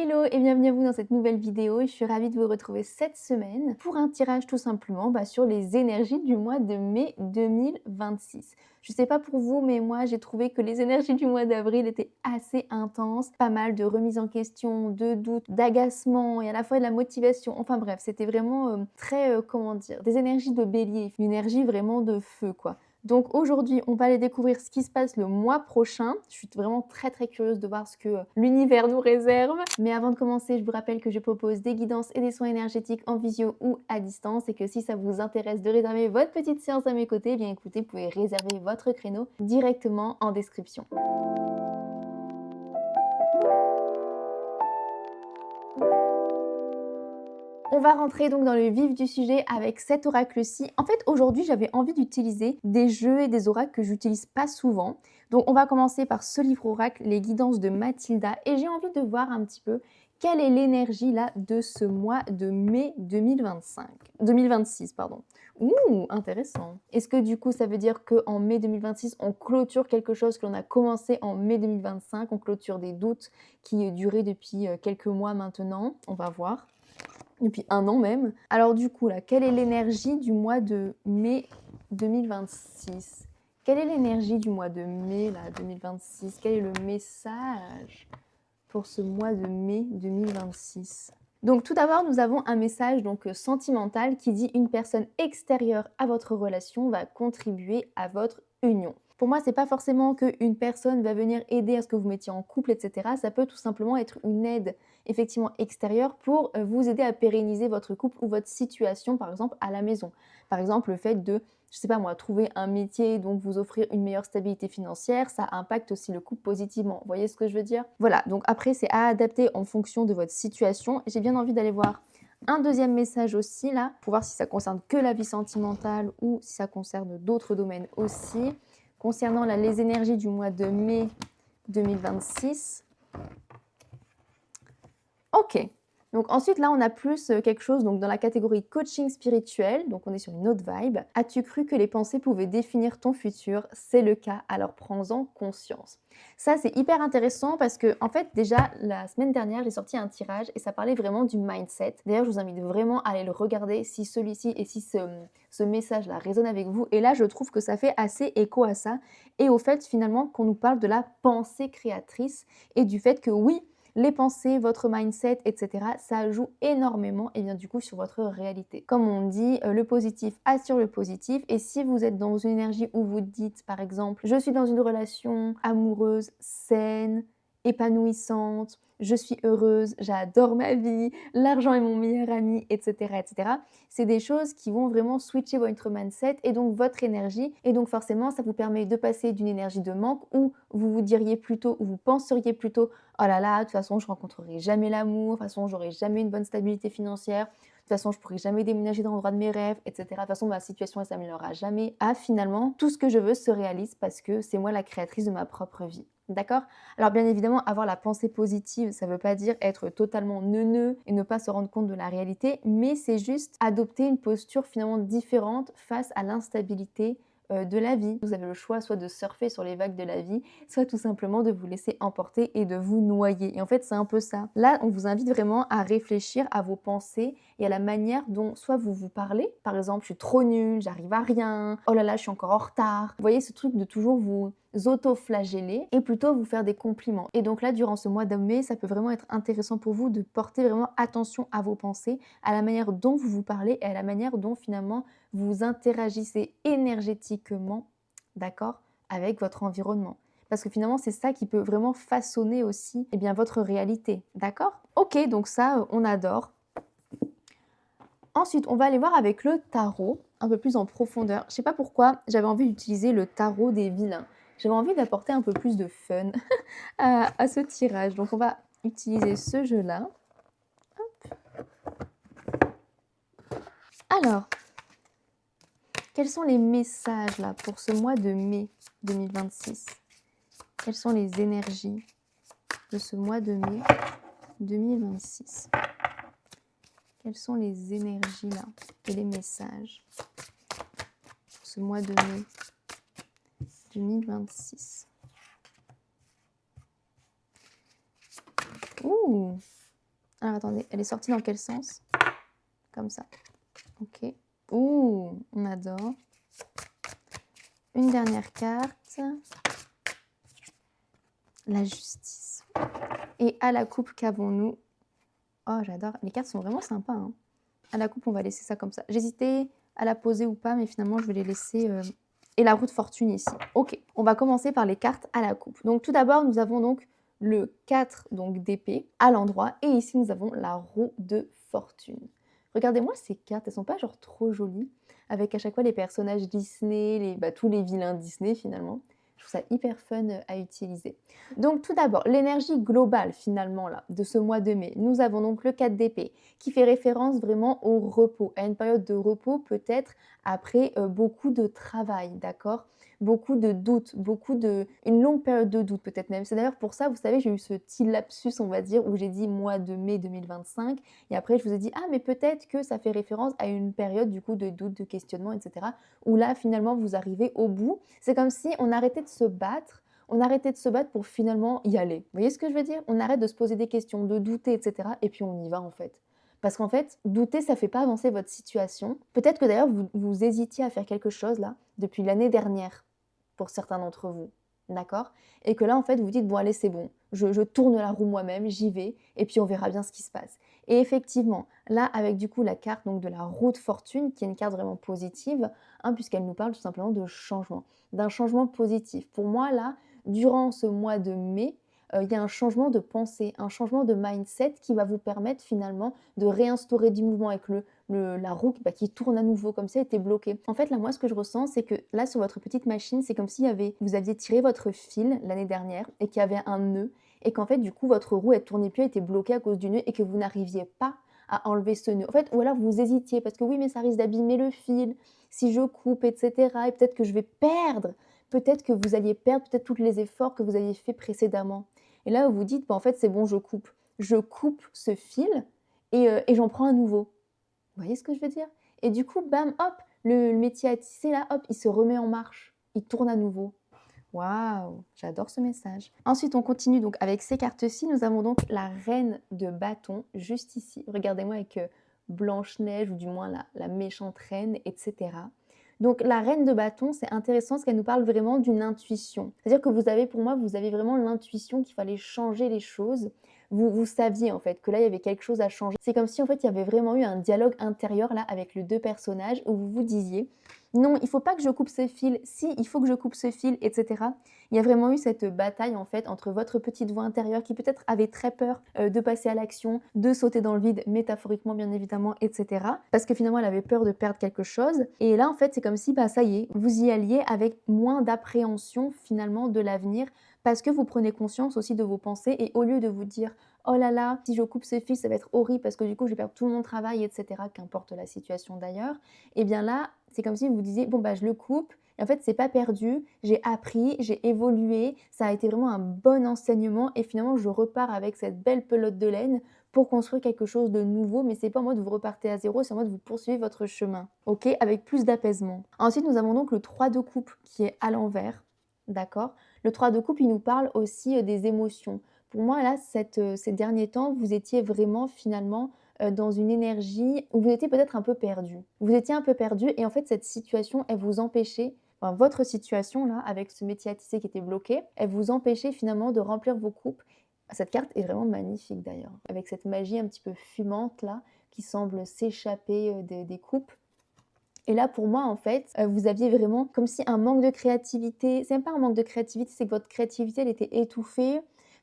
Hello et bienvenue à vous dans cette nouvelle vidéo. Je suis ravie de vous retrouver cette semaine pour un tirage tout simplement sur les énergies du mois de mai 2026. Je sais pas pour vous, mais moi j'ai trouvé que les énergies du mois d'avril étaient assez intenses. Pas mal de remises en question, de doutes, d'agacement et à la fois de la motivation. Enfin bref, c'était vraiment comment dire, des énergies de bélier, une énergie vraiment de feu quoi. Donc aujourd'hui, on va aller découvrir ce qui se passe le mois prochain. Je suis vraiment très curieuse de voir ce que l'univers nous réserve. Mais avant de commencer, je vous rappelle que je propose des guidances et des soins énergétiques en visio ou à distance et que si ça vous intéresse de réserver votre petite séance à mes côtés, eh bien écoutez, vous pouvez réserver votre créneau directement en description. On va rentrer donc dans le vif du sujet avec cet oracle-ci. En fait, aujourd'hui, j'avais envie d'utiliser des jeux et des oracles que j'utilise pas souvent. Donc, on va commencer par ce livre oracle, Les guidances de Mathilda. Et j'ai envie de voir un petit peu quelle est l'énergie là de ce mois de mai 2026, pardon. Ouh, intéressant. Est-ce que du coup, ça veut dire qu'en mai 2026, on clôture quelque chose que l'on a commencé en mai 2025, on clôture des doutes qui duraient depuis quelques mois maintenant? On va voir. Depuis un an même. Alors du coup, là, quelle est l'énergie du mois de mai 2026? Quelle est l'énergie du mois de mai, là, 2026? Quel est le message pour ce mois de mai 2026? Donc tout d'abord, nous avons un message sentimental qui dit une personne extérieure à votre relation va contribuer à votre union. Pour moi, c'est pas forcément qu'une personne va venir aider à ce que vous mettiez en couple, etc. Ça peut tout simplement être une aide effectivement extérieure pour vous aider à pérenniser votre couple ou votre situation, par exemple, à la maison. Par exemple, le fait de, je sais pas moi, trouver un métier, donc vous offrir une meilleure stabilité financière, ça impacte aussi le couple positivement. Vous voyez ce que je veux dire? Voilà, donc après, c'est à adapter en fonction de votre situation. J'ai bien envie d'aller voir un deuxième message aussi, là, pour voir si ça concerne que la vie sentimentale ou si ça concerne d'autres domaines aussi. Concernant les énergies du mois de mai 2026. Ok. Donc ensuite, là, on a plus quelque chose dans la catégorie coaching spirituel. Donc on est sur une autre vibe. As-tu cru que les pensées pouvaient définir ton futur? C'est le cas, alors prends-en conscience. Ça, c'est hyper intéressant parce que, en fait, déjà, la semaine dernière, j'ai sorti un tirage et ça parlait vraiment du mindset. D'ailleurs, je vous invite vraiment à aller le regarder si celui-ci et si ce message-là résonne avec vous. Et là, je trouve que ça fait assez écho à ça et au fait, finalement, qu'on nous parle de la pensée créatrice et du fait que oui, les pensées, votre mindset, etc., ça joue énormément et bien du coup sur votre réalité. Comme on dit, le positif assure le positif et si vous êtes dans une énergie où vous dites par exemple je suis dans une relation amoureuse, saine, épanouissante, je suis heureuse, j'adore ma vie, l'argent est mon meilleur ami, etc., etc. C'est des choses qui vont vraiment switcher votre mindset et donc votre énergie. Et donc forcément, ça vous permet de passer d'une énergie de manque où vous vous diriez plutôt, ou vous penseriez plutôt oh là là, de toute façon, je rencontrerai jamais l'amour, de toute façon, j'aurai jamais une bonne stabilité financière, de toute façon, je pourrai jamais déménager dans l'endroit de mes rêves, etc. De toute façon, ma situation, elle s'améliorera jamais. Ah, finalement, tout ce que je veux se réalise parce que c'est moi la créatrice de ma propre vie. D'accord? Alors bien évidemment, avoir la pensée positive, ça ne veut pas dire être totalement neuneux et ne pas se rendre compte de la réalité, mais c'est juste adopter une posture finalement différente face à l'instabilité de la vie. Vous avez le choix soit de surfer sur les vagues de la vie, soit tout simplement de vous laisser emporter et de vous noyer. Et en fait, c'est un peu ça. Là, on vous invite vraiment à réfléchir à vos pensées et à la manière dont soit vous vous parlez. Par exemple, je suis trop nulle, j'arrive à rien, oh là là, je suis encore en retard. Vous voyez ce truc de toujours vous auto-flageller et plutôt vous faire des compliments. Et donc là, durant ce mois de mai, ça peut vraiment être intéressant pour vous de porter vraiment attention à vos pensées, à la manière dont vous vous parlez et à la manière dont finalement vous interagissez énergétiquement, d'accord, avec votre environnement. Parce que finalement, c'est ça qui peut vraiment façonner aussi votre réalité, d'accord? Ok, donc ça, on adore. Ensuite, on va aller voir avec le tarot, un peu plus en profondeur. Je sais pas pourquoi, j'avais envie d'utiliser le tarot des vilains. J'avais envie d'apporter un peu plus de fun à ce tirage. Donc, on va utiliser ce jeu-là. Alors, quels sont les messages là pour ce mois de mai 2026? Quelles sont les énergies de ce mois de mai 2026? Quelles sont les énergies là et les messages pour ce mois de mai 2026? Ouh! Alors attendez, elle est sortie dans quel sens? Comme ça. OK. Ouh, on adore. Une dernière carte. La justice. Et à la coupe, qu'avons-nous? Oh, j'adore. Les cartes sont vraiment sympas, hein. À la coupe, on va laisser ça comme ça. J'hésitais à la poser ou pas, mais finalement, je vais les laisser. Et la roue de fortune ici. Ok, on va commencer par les cartes à la coupe. Donc tout d'abord, nous avons donc le 4 donc d'épée à l'endroit. Et ici, nous avons la roue de fortune. Regardez-moi ces cartes, elles sont pas genre trop jolies, avec à chaque fois les personnages Disney, tous les vilains Disney finalement. Je trouve ça hyper fun à utiliser. Donc tout d'abord, l'énergie globale finalement là, de ce mois de mai. Nous avons donc le 4 d'épée qui fait référence vraiment au repos, à une période de repos peut-être après beaucoup de travail, d'accord? Beaucoup de doutes, une longue période de doute peut-être même. C'est d'ailleurs pour ça, vous savez, j'ai eu ce petit lapsus, on va dire, où j'ai dit mois de mai 2025 et après je vous ai dit, ah mais peut-être que ça fait référence à une période du coup de doute, de questionnement, etc. où là finalement vous arrivez au bout. C'est comme si on arrêtait de se battre, pour finalement y aller. Vous voyez ce que je veux dire? On arrête de se poser des questions, de douter, etc. Et puis on y va en fait. Parce qu'en fait, douter, ça ne fait pas avancer votre situation. Peut-être que d'ailleurs, vous hésitiez à faire quelque chose là, depuis l'année dernière, pour certains d'entre vous. D'accord? Et que là, en fait, vous dites, bon, allez, c'est bon, je tourne la roue moi-même, j'y vais, et puis on verra bien ce qui se passe. Et effectivement, là, avec du coup la carte donc, de la roue de fortune, qui est une carte vraiment positive, hein, puisqu'elle nous parle tout simplement de changement, d'un changement positif. Pour moi, là, durant ce mois de mai, il y a un changement de pensée, un changement de mindset qui va vous permettre finalement de réinstaurer du mouvement avec la roue qui tourne à nouveau, comme si elle était bloquée. En fait, là, moi, ce que je ressens, c'est que là, sur votre petite machine, c'est comme si vous aviez tiré votre fil l'année dernière et qu'il y avait un nœud et qu'en fait, du coup, votre roue, elle tournait plus, elle était bloquée à cause du nœud et que vous n'arriviez pas à enlever ce nœud. En fait, ou alors vous hésitiez parce que oui, mais ça risque d'abîmer le fil si je coupe, etc. Et peut-être que je vais perdre. Peut-être que vous alliez perdre peut-être tous les efforts que vous aviez fait précédemment. Et là, vous vous dites, bah, en fait, c'est bon, je coupe. Je coupe ce fil et j'en prends un nouveau. Vous voyez ce que je veux dire? Et du coup, bam, hop, le métier à tisser, là, hop, il se remet en marche. Il tourne à nouveau. Waouh, j'adore ce message. Ensuite, on continue donc avec ces cartes-ci. Nous avons donc la reine de bâton juste ici. Regardez-moi avec Blanche-Neige ou du moins la méchante reine, etc. Donc la reine de bâton, c'est intéressant parce qu'elle nous parle vraiment d'une intuition. C'est-à-dire que pour moi, vous avez vraiment l'intuition qu'il fallait changer les choses. Vous saviez en fait que là, il y avait quelque chose à changer. C'est comme si en fait, il y avait vraiment eu un dialogue intérieur là avec les deux personnages où vous vous disiez non, il faut pas que je coupe ce fil, si, il faut que je coupe ce fil, etc. Il y a vraiment eu cette bataille en fait entre votre petite voix intérieure qui peut-être avait très peur de passer à l'action, de sauter dans le vide, métaphoriquement bien évidemment, etc. Parce que finalement elle avait peur de perdre quelque chose. Et là en fait c'est comme si ça y est, vous y alliez avec moins d'appréhension finalement de l'avenir parce que vous prenez conscience aussi de vos pensées et au lieu de vous dire oh là là, si je coupe ce fil ça va être horrible parce que du coup je vais perdre tout mon travail, etc. Qu'importe la situation d'ailleurs, et bien là c'est comme si vous disiez bon je le coupe et en fait c'est pas perdu, j'ai appris, j'ai évolué, ça a été vraiment un bon enseignement et finalement je repars avec cette belle pelote de laine pour construire quelque chose de nouveau, mais c'est pas en mode vous repartez à zéro, c'est en mode vous poursuivez votre chemin, ok, avec plus d'apaisement. Ensuite nous avons donc le 3 de coupe qui est à l'envers, d'accord. Le 3 de coupe il nous parle aussi des émotions. Pour moi là ces derniers temps vous étiez vraiment finalement dans une énergie où vous étiez peut-être un peu perdu. Vous étiez un peu perdu et en fait cette situation, elle vous empêchait, enfin, votre situation là, avec ce métier à tisser qui était bloqué, elle vous empêchait finalement de remplir vos coupes. Cette carte est vraiment magnifique d'ailleurs, avec cette magie un petit peu fumante là, qui semble s'échapper des coupes. Et là, pour moi, en fait, vous aviez vraiment comme si un manque de créativité. C'est même pas un manque de créativité, c'est que votre créativité, elle était étouffée.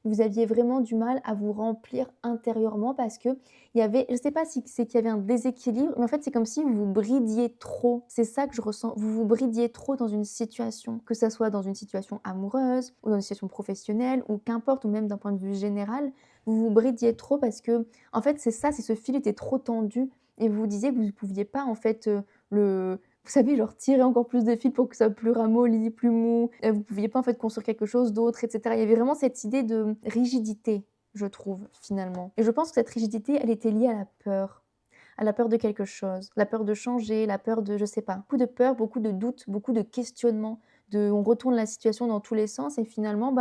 Vous aviez vraiment du mal à vous remplir intérieurement parce qu'il y avait, je ne sais pas si c'est qu'il y avait un déséquilibre, mais en fait, c'est comme si vous vous bridiez trop. C'est ça que je ressens. Vous vous bridiez trop dans une situation, que ça soit dans une situation amoureuse ou dans une situation professionnelle ou qu'importe, ou même d'un point de vue général, vous vous bridiez trop parce que, en fait, c'est ça, c'est ce fil était trop tendu et vous vous disiez que vous ne pouviez pas, en fait, vous savez, genre tirer encore plus de fil pour que ça soit plus ramolli, plus mou. Vous pouviez pas en fait construire quelque chose d'autre, et cetera. Il y avait vraiment cette idée de rigidité, je trouve, finalement. Et je pense que cette rigidité, elle était liée à la peur de quelque chose, la peur de changer, la peur de, je sais pas, beaucoup de peur, beaucoup de doutes, beaucoup de questionnements, on retourne la situation dans tous les sens et finalement,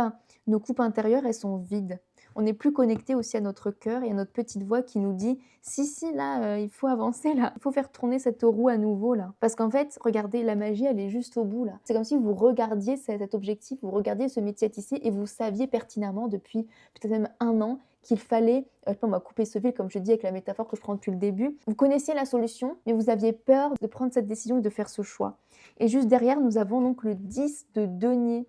nos coupes intérieures, elles sont vides. on est plus connecté aussi à notre cœur et à notre petite voix qui nous dit: «Si, si, là, il faut avancer là, il faut faire tourner cette roue à nouveau là». Parce qu'en fait, regardez, la magie, elle est juste au bout là. C'est comme si vous regardiez cet objectif, vous regardiez ce métier à tisser et vous saviez pertinemment depuis peut-être même 1 an qu'il fallait, je sais pas moi, couper ce fil comme je dis avec la métaphore que je prends depuis le début. Vous connaissiez la solution, mais vous aviez peur de prendre cette décision et de faire ce choix. Et juste derrière, nous avons donc le 10 de denier.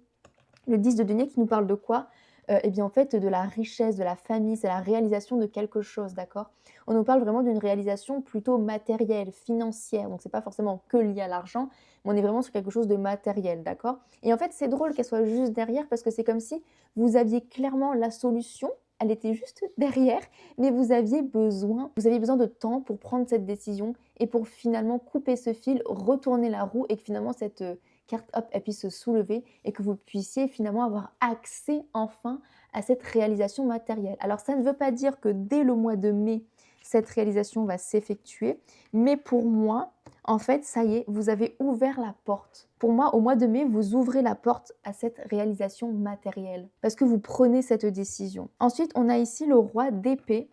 Le 10 de denier qui nous parle de quoi? Eh bien, en fait, de la richesse, de la famille, c'est la réalisation de quelque chose, d'accord? On nous parle vraiment d'une réalisation plutôt matérielle, financière, donc c'est pas forcément que lié à l'argent, mais on est vraiment sur quelque chose de matériel, d'accord? Et en fait, c'est drôle qu'elle soit juste derrière parce que c'est comme si vous aviez clairement la solution, elle était juste derrière, mais vous aviez besoin de temps pour prendre cette décision et pour finalement couper ce fil, retourner la roue et que finalement cette, carte, hop, elle puisse se soulever et que vous puissiez finalement avoir accès enfin à cette réalisation matérielle. Alors ça ne veut pas dire que dès le mois de mai, cette réalisation va s'effectuer, mais pour moi, en fait, ça y est, vous avez ouvert la porte. Pour moi, au mois de mai, vous ouvrez la porte à cette réalisation matérielle parce que vous prenez cette décision. Ensuite, on a ici le roi d'épée.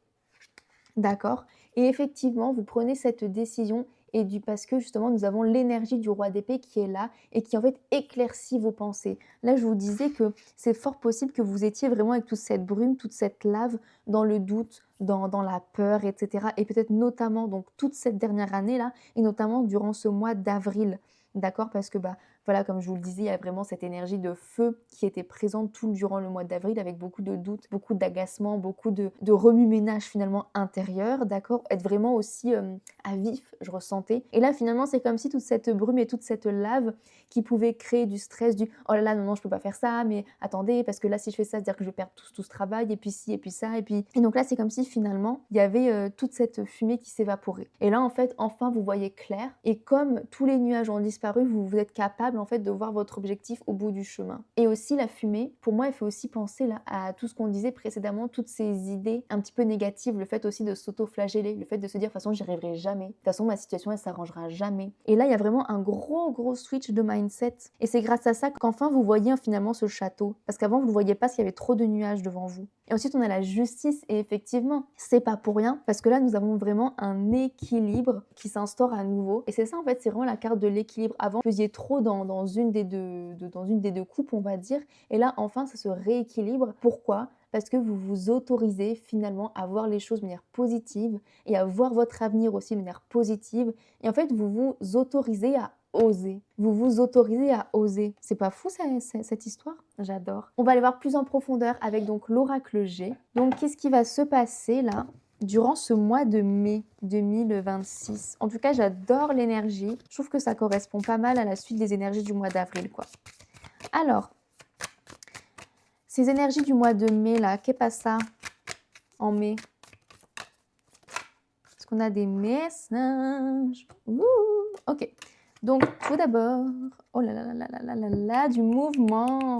D'accord. Et effectivement, vous prenez cette décision parce que justement, nous avons l'énergie du roi d'épée qui est là et qui en fait éclaircit vos pensées. Là, je vous disais que c'est fort possible que vous étiez vraiment avec toute cette brume, toute cette lave dans le doute, dans la peur, etc. Et peut-être notamment donc toute cette dernière année-là et notamment durant ce mois d'avril. D'accord. Parce que voilà, comme je vous le disais, il y a vraiment cette énergie de feu qui était présente tout durant le mois d'avril avec beaucoup de doutes, beaucoup d'agacement, beaucoup de remue-ménage finalement intérieur, d'accord? Être vraiment aussi à vif, je ressentais. Et là, finalement, c'est comme si toute cette brume et toute cette lave qui pouvait créer du stress, du oh là là, non, non, je peux pas faire ça, mais attendez, parce que là, si je fais ça, c'est-à-dire que je vais perdre tout ce travail, et puis ci, et puis ça, et puis. Et donc là, c'est comme si finalement, il y avait toute cette fumée qui s'évaporait. Et là, en fait, enfin, vous voyez clair. Et comme tous les nuages ont disparu, vous êtes capable en fait de voir votre objectif au bout du chemin. Et aussi la fumée, pour moi, elle fait aussi penser là à tout ce qu'on disait précédemment, toutes ces idées un petit peu négatives, le fait aussi de s'auto-flageller, le fait de se dire de toute façon j'y arriverai jamais, de toute façon ma situation elle s'arrangera jamais. Et là il y a vraiment un gros switch de mindset. Et c'est grâce à ça qu'enfin vous voyez finalement ce château, parce qu'avant vous ne voyez pas s'il y avait trop de nuages devant vous. Et ensuite on a la justice et effectivement c'est pas pour rien parce que là nous avons vraiment un équilibre qui s'instaure à nouveau. Et c'est ça en fait, c'est vraiment la carte de l'équilibre. Avant vous faisiez trop dans une des deux coupes on va dire, et là enfin ça se rééquilibre. Pourquoi? Parce que vous vous autorisez finalement à voir les choses de manière positive et à voir votre avenir aussi de manière positive. Et en fait vous vous autorisez à oser. Vous vous autorisez à oser. C'est pas fou cette histoire? J'adore. On va aller voir plus en profondeur avec donc l'oracle G. Donc qu'est-ce qui va se passer là durant ce mois de mai 2026? En tout cas, j'adore l'énergie. Je trouve que ça correspond pas mal à la suite des énergies du mois d'avril, quoi. Alors, ces énergies du mois de mai là, qu'est pas ça en mai? Est-ce qu'on a des messages? Ouh, ok. Donc, tout d'abord, oh là là là là là là là, du mouvement.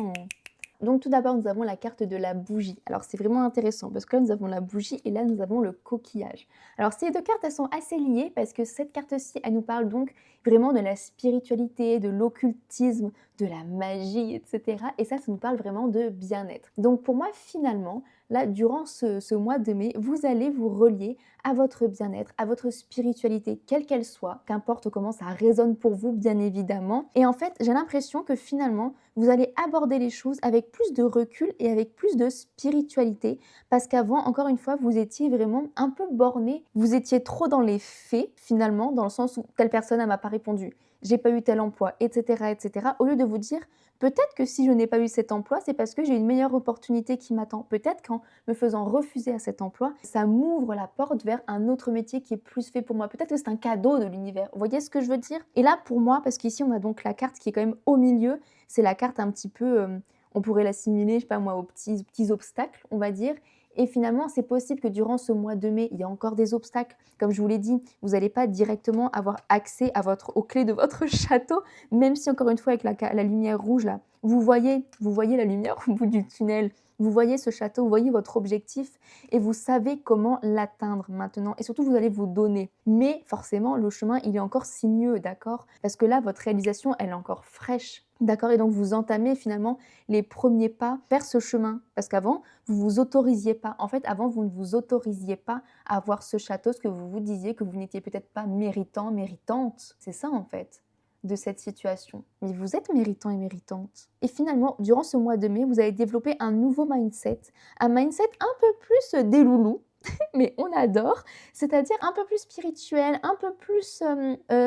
Donc, tout d'abord, nous avons la carte de la bougie. Alors, c'est vraiment intéressant parce que là, nous avons la bougie et là, nous avons le coquillage. Alors, ces deux cartes, elles sont assez liées parce que cette carte-ci, elle nous parle donc vraiment de la spiritualité, de l'occultisme, de la magie, etc. Et ça nous parle vraiment de bien-être. Donc, pour moi, finalement, là, durant ce mois de mai, vous allez vous relier à votre bien-être, à votre spiritualité, quelle qu'elle soit, qu'importe comment ça résonne pour vous, bien évidemment. Et en fait, j'ai l'impression que finalement, vous allez aborder les choses avec plus de recul et avec plus de spiritualité, parce qu'avant, encore une fois, vous étiez vraiment un peu borné, vous étiez trop dans les faits, finalement, dans le sens où telle personne, elle m'a pas répondu, j'ai pas eu tel emploi, etc., etc., au lieu de vous dire, peut-être que si je n'ai pas eu cet emploi, c'est parce que j'ai une meilleure opportunité qui m'attend. Peut-être qu'en me faisant refuser à cet emploi, ça m'ouvre la porte vers un autre métier qui est plus fait pour moi. Peut-être que c'est un cadeau de l'univers. Vous voyez ce que je veux dire? Et là, pour moi, parce qu'ici, on a donc la carte qui est quand même au milieu, c'est la carte un petit peu, on pourrait l'assimiler, je sais pas moi, aux petits obstacles, on va dire. Et finalement, c'est possible que durant ce mois de mai, il y a encore des obstacles. Comme je vous l'ai dit, vous n'allez pas directement avoir accès aux clés de votre château, même si encore une fois, avec la lumière rouge, là, vous voyez la lumière au bout du tunnel. Vous voyez ce château, vous voyez votre objectif et vous savez comment l'atteindre maintenant. Et surtout, vous allez vous donner. Mais forcément, le chemin, il est encore sinueux, d'accord? Parce que là, votre réalisation, elle est encore fraîche. D'accord? Et donc, vous entamez finalement les premiers pas vers ce chemin. Parce qu'avant, vous vous autorisiez pas. En fait, avant, vous ne vous autorisiez pas à avoir ce château, ce que vous vous disiez que vous n'étiez peut-être pas méritant, méritante. C'est ça, en fait, de cette situation. Mais vous êtes méritant et méritante. Et finalement, durant ce mois de mai, vous allez développer un nouveau mindset. Un mindset un peu plus des loulous, mais on adore, c'est-à-dire un peu plus spirituel, un peu plus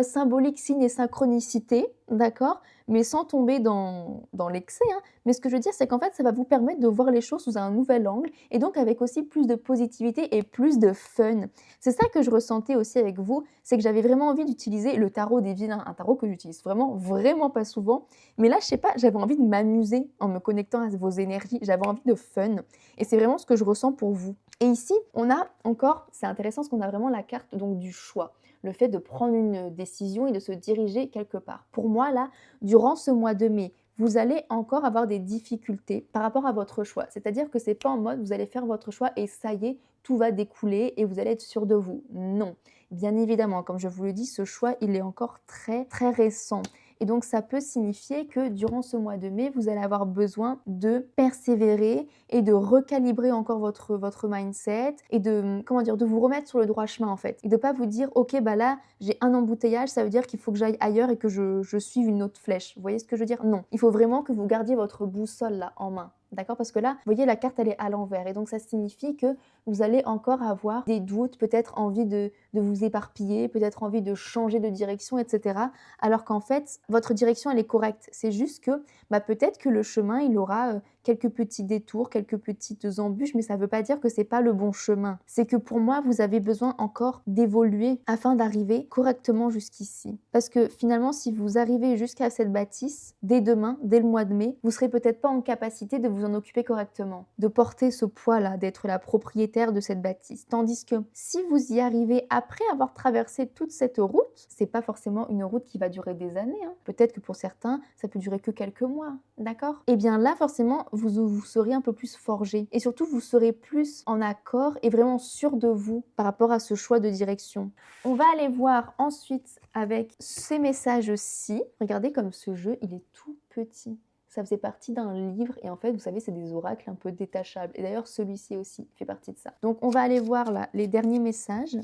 symbolique, signe et synchronicité, d'accord? Mais sans tomber dans l'excès, hein. Mais ce que je veux dire, c'est qu'en fait, ça va vous permettre de voir les choses sous un nouvel angle et donc avec aussi plus de positivité et plus de fun. C'est ça que je ressentais aussi avec vous, c'est que j'avais vraiment envie d'utiliser le tarot des vilains, un tarot que j'utilise vraiment, vraiment pas souvent. Mais là, je sais pas, j'avais envie de m'amuser en me connectant à vos énergies, j'avais envie de fun. Et c'est vraiment ce que je ressens pour vous. Et ici, on a encore, c'est intéressant parce qu'on a vraiment la carte donc du choix, le fait de prendre une décision et de se diriger quelque part. Pour moi, là, durant ce mois de mai, vous allez encore avoir des difficultés par rapport à votre choix. C'est-à-dire que c'est pas en mode vous allez faire votre choix et ça y est, tout va découler et vous allez être sûr de vous. Non. Bien évidemment, comme je vous le dis, ce choix, il est encore très, très récent. Et donc, ça peut signifier que durant ce mois de mai, vous allez avoir besoin de persévérer et de recalibrer encore votre mindset et de, comment dire, de vous remettre sur le droit chemin en fait. Et de ne pas vous dire, ok, bah là, j'ai un embouteillage, ça veut dire qu'il faut que j'aille ailleurs et que je suive une autre flèche. Vous voyez ce que je veux dire? Non. Il faut vraiment que vous gardiez votre boussole là en main. D'accord? Parce que là, vous voyez, la carte, elle est à l'envers. Et donc, ça signifie que vous allez encore avoir des doutes, peut-être envie de vous éparpiller, peut-être envie de changer de direction, etc. Alors qu'en fait, votre direction, elle est correcte. C'est juste que bah, peut-être que le chemin, il aura quelques petits détours, quelques petites embûches, mais ça ne veut pas dire que c'est pas le bon chemin. C'est que pour moi, vous avez besoin encore d'évoluer afin d'arriver correctement jusqu'ici. Parce que finalement, si vous arrivez jusqu'à cette bâtisse, dès demain, dès le mois de mai, vous serez peut-être pas en capacité de vous en occuper correctement, de porter ce poids-là, d'être la propriétaire de cette bâtisse. Tandis que si vous y arrivez après avoir traversé toute cette route, c'est pas forcément une route qui va durer des années, hein. Peut-être que pour certains, ça peut durer que quelques mois, d'accord? Et bien là, forcément, vous serez un peu plus forgé. Et surtout, vous serez plus en accord et vraiment sûr de vous par rapport à ce choix de direction. On va aller voir ensuite avec ces messages-ci. Regardez comme ce jeu, il est tout petit. Ça faisait partie d'un livre et en fait, vous savez, c'est des oracles un peu détachables. Et d'ailleurs, celui-ci aussi fait partie de ça. Donc, on va aller voir là les derniers messages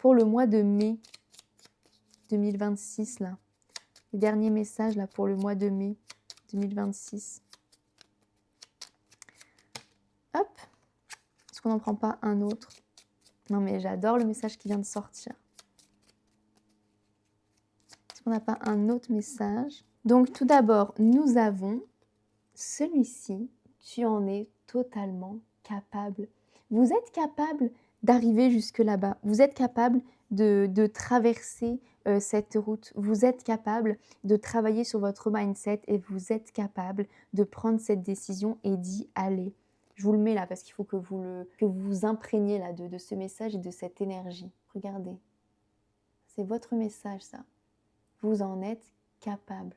pour le mois de mai 2026 là. Les derniers messages là pour le mois de mai 2026. Hop. Est-ce qu'on n'en prend pas un autre? Non mais j'adore le message qui vient de sortir. Est-ce qu'on n'a pas un autre message? Donc tout d'abord, nous avons celui-ci. Tu en es totalement capable. Vous êtes capable d'arriver jusque là-bas. Vous êtes capable de traverser cette route. Vous êtes capable de travailler sur votre mindset et vous êtes capable de prendre cette décision et d'y aller. Je vous le mets là parce qu'il faut que vous imprégniez là de ce message et de cette énergie. Regardez. C'est votre message ça. Vous en êtes capable.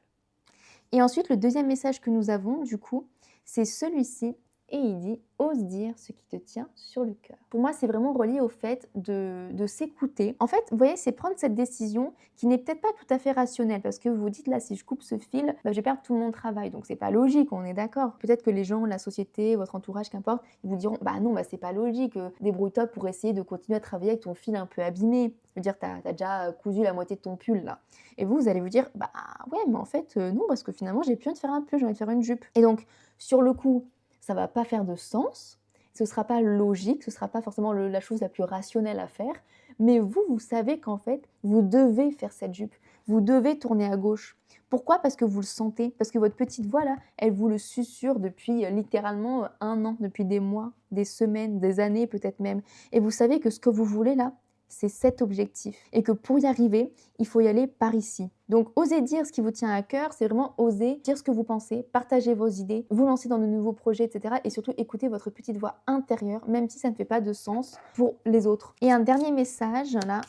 Et ensuite, le deuxième message que nous avons, du coup, c'est celui-ci. Et il dit « Ose dire ce qui te tient sur le cœur ». Pour moi, c'est vraiment relié au fait de s'écouter. En fait, vous voyez, c'est prendre cette décision qui n'est peut-être pas tout à fait rationnelle. Parce que vous vous dites, là, si je coupe ce fil, bah, je vais perdre tout mon travail. Donc, c'est pas logique, on est d'accord. Peut-être que les gens, la société, votre entourage, qu'importe, ils vous diront « Bah non, bah, c'est pas logique. Débrouille-toi pour essayer de continuer à travailler avec ton fil un peu abîmé. » Ça veut dire, t'as déjà cousu la moitié de ton pull, là. Et vous allez vous dire « Bah ouais, mais en fait, non, parce que finalement, j'ai plus envie de faire un pull, j'ai envie de faire une jupe. » Et donc, sur le coup, ça va pas faire de sens, ce sera pas logique, ce sera pas forcément la chose la plus rationnelle à faire, mais vous savez qu'en fait, vous devez faire cette jupe, vous devez tourner à gauche. Pourquoi? Parce que vous le sentez, parce que votre petite voix là, elle vous le susurre depuis littéralement un an, depuis des mois, des semaines, des années peut-être même. Et vous savez que ce que vous voulez là, c'est cet objectif. Et que pour y arriver, il faut y aller par ici. Donc, osez dire ce qui vous tient à cœur, c'est vraiment oser dire ce que vous pensez, partager vos idées, vous lancer dans de nouveaux projets, etc. Et surtout, écouter votre petite voix intérieure, même si ça ne fait pas de sens pour les autres. Et un dernier message, là,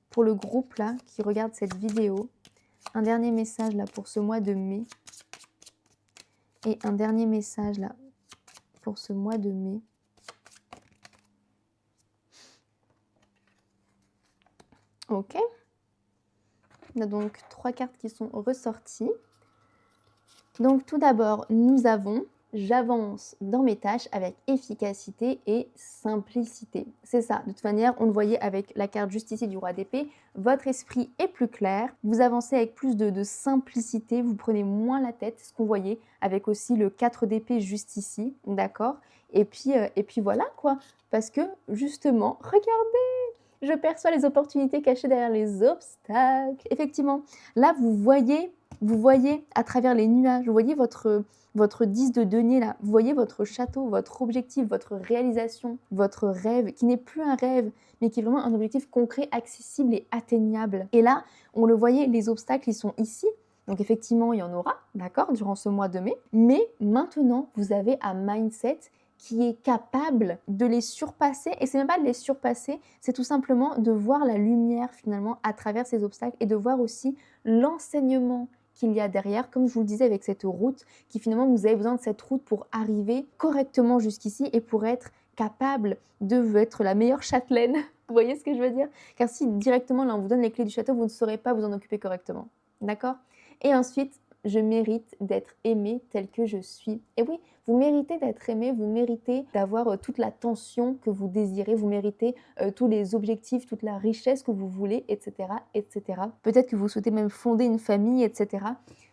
pour le groupe, là, qui regarde cette vidéo. Un dernier message, là, pour ce mois de mai. Et un dernier message, là, pour ce mois de mai? OK. On a donc 3 cartes qui sont ressorties. Donc tout d'abord, nous avons j'avance dans mes tâches avec efficacité et simplicité. C'est ça, de toute manière, on le voyait avec la carte juste ici du roi d'épée, votre esprit est plus clair, vous avancez avec plus de simplicité, vous prenez moins la tête, c'est ce qu'on voyait avec aussi le 4 d'épée juste ici, d'accord? Et puis voilà quoi, parce que justement, regardez, je perçois les opportunités cachées derrière les obstacles. Effectivement, là vous voyez à travers les nuages, vous voyez votre 10 de denier là, vous voyez votre château, votre objectif, votre réalisation, votre rêve, qui n'est plus un rêve, mais qui est vraiment un objectif concret, accessible et atteignable. Et là, on le voyait, les obstacles, ils sont ici. Donc effectivement, il y en aura, d'accord, durant ce mois de mai. Mais maintenant, vous avez un mindset qui est capable de les surpasser. Et c'est même pas de les surpasser, c'est tout simplement de voir la lumière finalement à travers ces obstacles et de voir aussi l'enseignement qu'il y a derrière, comme je vous le disais avec cette route, qui finalement vous avez besoin de cette route pour arriver correctement jusqu'ici et pour être capable de être la meilleure châtelaine. Vous voyez ce que je veux dire? Car si directement là on vous donne les clés du château, vous ne saurez pas vous en occuper correctement. D'accord? Et ensuite, je mérite d'être aimée telle que je suis. Et oui, vous méritez d'être aimé, vous méritez d'avoir toute l'attention que vous désirez, vous méritez tous les objectifs, toute la richesse que vous voulez, etc., etc. Peut-être que vous souhaitez même fonder une famille, etc.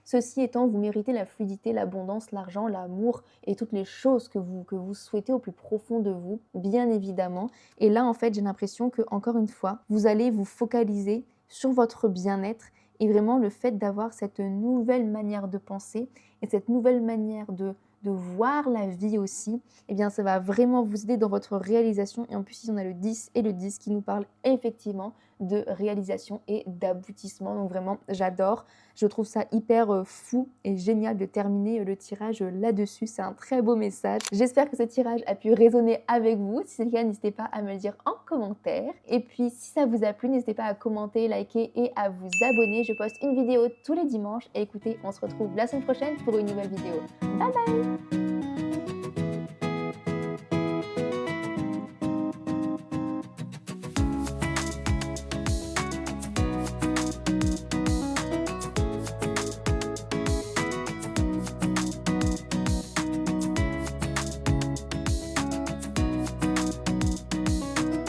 Ceci étant, vous méritez la fluidité, l'abondance, l'argent, l'amour et toutes les choses que vous souhaitez au plus profond de vous, bien évidemment. Et là, en fait, j'ai l'impression que, encore une fois, vous allez vous focaliser sur votre bien-être et vraiment le fait d'avoir cette nouvelle manière de penser et cette nouvelle manière de voir la vie aussi, eh bien ça va vraiment vous aider dans votre réalisation. Et en plus, ici, on a le 10 et le 10 qui nous parlent effectivement de réalisation et d'aboutissement. Donc vraiment, j'adore. Je trouve ça hyper fou et génial de terminer le tirage là-dessus. C'est un très beau message. J'espère que ce tirage a pu résonner avec vous. Si c'est le cas, n'hésitez pas à me le dire en commentaire. Et puis, si ça vous a plu, n'hésitez pas à commenter, liker et à vous abonner. Je poste une vidéo tous les dimanches. Et écoutez, on se retrouve la semaine prochaine pour une nouvelle vidéo. Bye bye!